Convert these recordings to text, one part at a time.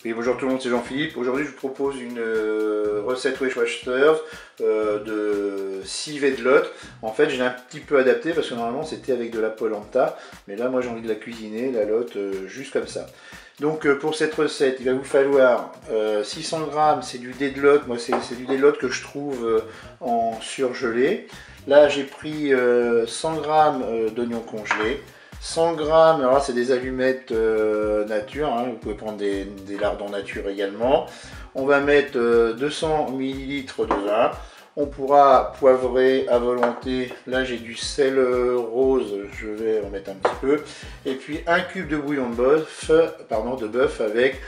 Oui, bonjour tout le monde, c'est Jean-Philippe. Aujourd'hui, je vous propose une recette Weight Watchers de civet de lot. En fait, j'ai un petit peu adapté parce que normalement, c'était avec de la polenta. Mais là, moi, j'ai envie de la cuisiner, la lotte, juste comme ça. Donc, pour cette recette, il va vous falloir 600 grammes, c'est du dé de lot. Moi, c'est du dé de lot que je trouve en surgelé. Là, j'ai pris 100 grammes d'oignons congelés. 100 grammes, alors là c'est des allumettes nature, hein, vous pouvez prendre des lardons nature également. On va mettre 200 ml de vin. On pourra poivrer à volonté. Là j'ai du sel rose, je vais en mettre un petit peu. Et puis un cube de bouillon de bœuf avec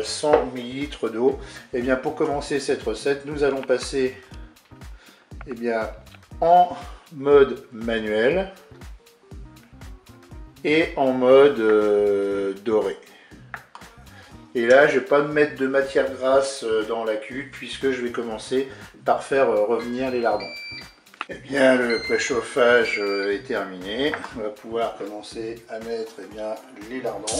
100 ml d'eau. Et bien pour commencer cette recette, nous allons passer en mode manuel et en mode doré. Et là, je ne vais pas mettre de matière grasse dans la cuve puisque je vais commencer par faire revenir les lardons. Eh bien, le préchauffage est terminé. On va pouvoir commencer à mettre les lardons.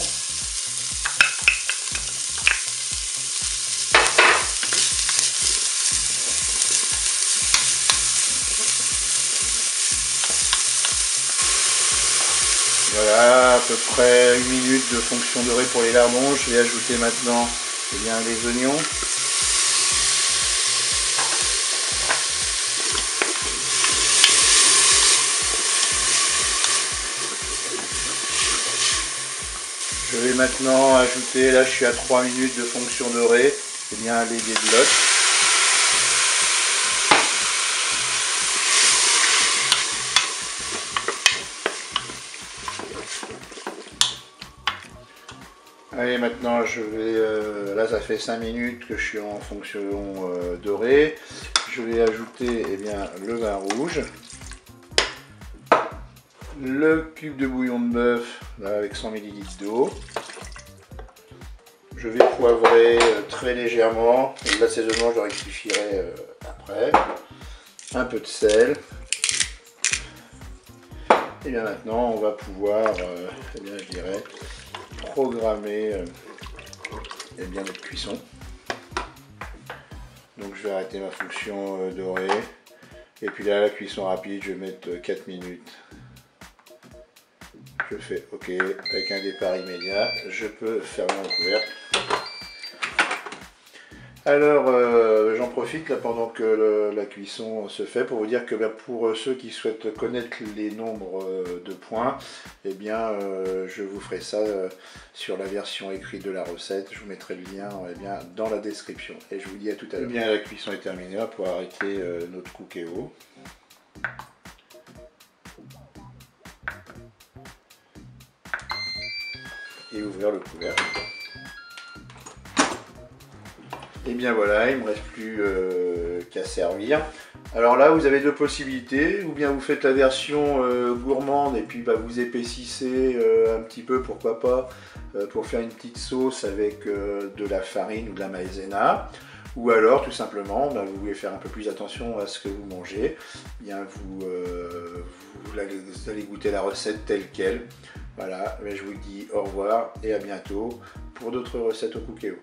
Voilà, à peu près 1 minute de fonction dorée pour les lardons. Je vais ajouter maintenant les oignons. Je vais maintenant ajouter, là je suis à 3 minutes de fonction dorée, les dés de lot. Allez, maintenant je vais, là ça fait 5 minutes que je suis en fonction dorée. Je vais ajouter le vin rouge, le cube de bouillon de bœuf avec 100 ml d'eau. Je vais poivrer très légèrement, l'assaisonnement je le rectifierai après. Un peu de sel. Et bien maintenant on va pouvoir, je dirais, programmer notre cuisson. Donc je vais arrêter ma fonction dorée. Et puis là, la cuisson rapide, je vais mettre 4 minutes. Je fais OK avec un départ immédiat. Je peux fermer mon couvercle. Alors j'en profite là pendant que la cuisson se fait pour vous dire que pour ceux qui souhaitent connaître les nombres de points, je vous ferai ça sur la version écrite de la recette. Je vous mettrai le lien dans la description. Et je vous dis à tout à l'heure. La cuisson est terminée, on va pouvoir arrêter notre cookéo. Et ouvrir le couvercle. Et bien voilà, il ne me reste plus qu'à servir. Alors là, vous avez deux possibilités. Ou bien vous faites la version gourmande et puis vous épaississez un petit peu, pourquoi pas, pour faire une petite sauce avec de la farine ou de la maïzena. Ou alors, tout simplement, vous voulez faire un peu plus attention à ce que vous mangez. Vous allez goûter la recette telle qu'elle. Voilà, je vous dis au revoir et à bientôt pour d'autres recettes au cookéo.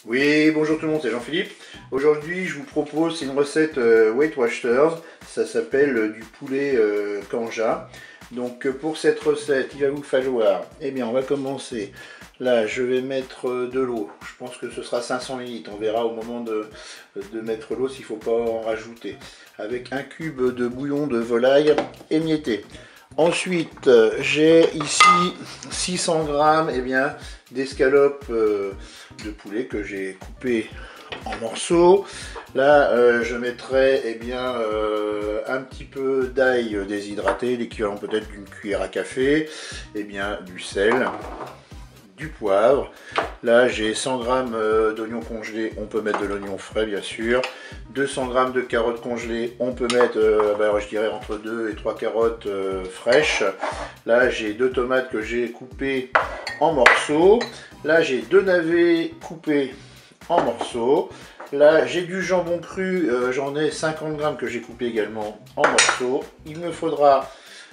Oui, bonjour tout le monde, c'est Jean-Philippe. Aujourd'hui, je vous propose une recette Weight Watchers. Ça s'appelle du poulet kanja. Donc pour cette recette, il va vous falloir, on va commencer. Là, je vais mettre de l'eau. Je pense que ce sera 500 ml. On verra au moment de mettre l'eau s'il ne faut pas en rajouter. Avec un cube de bouillon de volaille émietté. Ensuite, j'ai ici 600 grammes d'escalopes de poulet que j'ai coupé en morceaux. Là, je mettrai un petit peu d'ail déshydraté, l'équivalent peut-être d'une cuillère à café, du sel, du poivre. Là j'ai 100 g d'oignons congelés, on peut mettre de l'oignon frais bien sûr. 200 g de carottes congelées, on peut mettre je dirais entre 2 et 3 carottes fraîches. Là j'ai 2 tomates que j'ai coupées en morceaux. Là j'ai 2 navets coupés en morceaux. Là j'ai du jambon cru, j'en ai 50 g que j'ai coupé également en morceaux. Il me faudra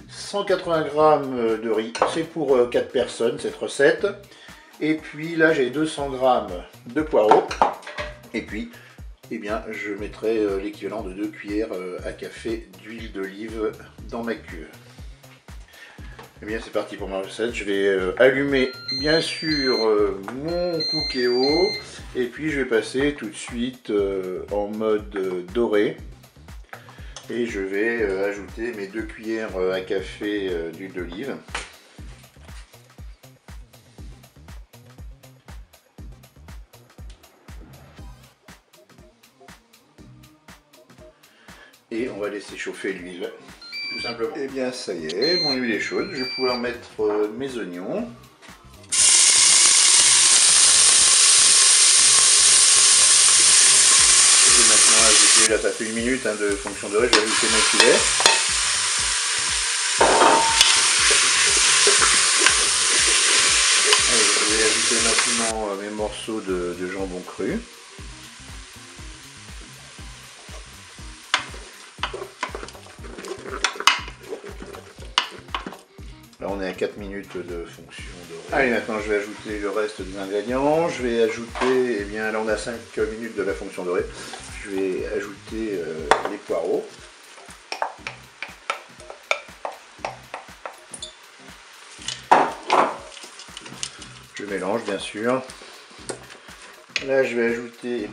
180 g de riz, c'est pour 4 personnes cette recette. Et puis là j'ai 200 g de poireaux. Et puis eh bien, je mettrai l'équivalent de 2 cuillères à café d'huile d'olive dans ma cuve. Eh bien c'est parti pour ma recette, je vais allumer bien sûr mon Cookéo et puis je vais passer tout de suite en mode doré et je vais ajouter mes 2 cuillères à café d'huile d'olive. Et on va laisser chauffer l'huile. Tout simplement. Et bien ça y est, mon huile est chaude, je vais pouvoir mettre mes oignons. Je vais maintenant ajouter, là ça fait 1 minute de fonction dorée, je vais ajouter mon filet. Allez, je vais ajouter maintenant mes morceaux de jambon cru. Là on est à 4 minutes de fonction dorée. Allez, maintenant je vais ajouter le reste des ingrédients. Je vais ajouter, eh bien là on a 5 minutes de la fonction dorée. Je vais ajouter les poireaux. Je mélange bien sûr. Là je vais ajouter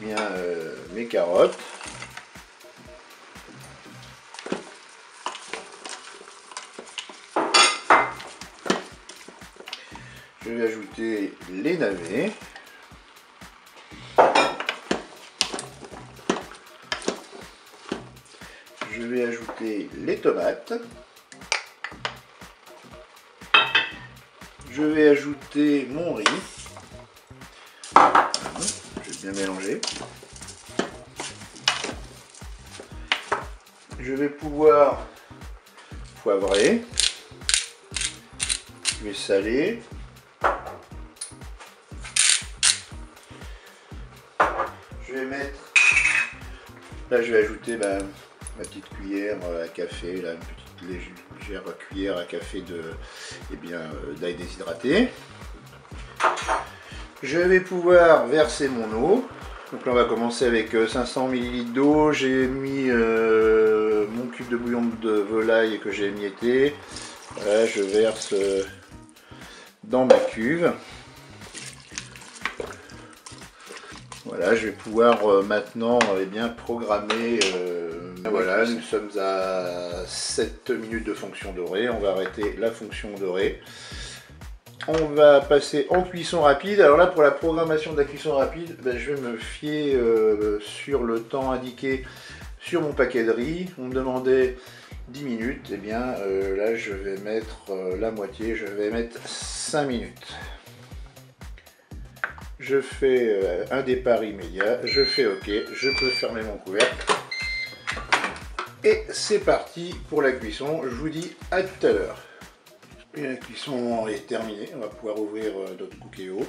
mes carottes. Je vais ajouter les navets. Je vais ajouter les tomates. Je vais ajouter mon riz. Je vais bien mélanger. Je vais pouvoir poivrer. Je vais saler. Je vais mettre, là je vais ajouter ma petite cuillère à café, là, une petite légère cuillère à café d'ail déshydraté. Je vais pouvoir verser mon eau. Donc là on va commencer avec 500 ml d'eau. J'ai mis mon cube de bouillon de volaille que j'ai émietté. Voilà, je verse dans ma cuve. Voilà, je vais pouvoir maintenant programmer. Voilà, nous sommes à 7 minutes de fonction dorée. On va arrêter la fonction dorée. On va passer en cuisson rapide. Alors là, pour la programmation de la cuisson rapide, je vais me fier sur le temps indiqué sur mon paquet de riz. On me demandait 10 minutes. Et bien là, je vais mettre la moitié. Je vais mettre 5 minutes. Je fais un départ immédiat, je fais OK, je peux fermer mon couvercle. Et c'est parti pour la cuisson, je vous dis à tout à l'heure. Et la cuisson est terminée, on va pouvoir ouvrir notre Cookéo.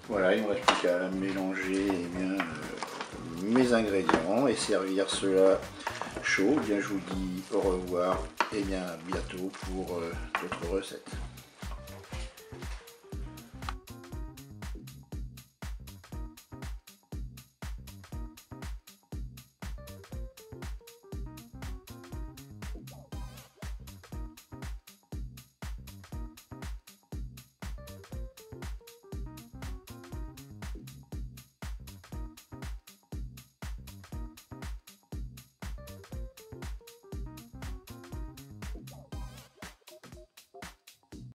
Voilà, il ne me reste plus qu'à mélanger mes ingrédients et servir cela chaud. Je vous dis au revoir et bientôt pour d'autres recettes.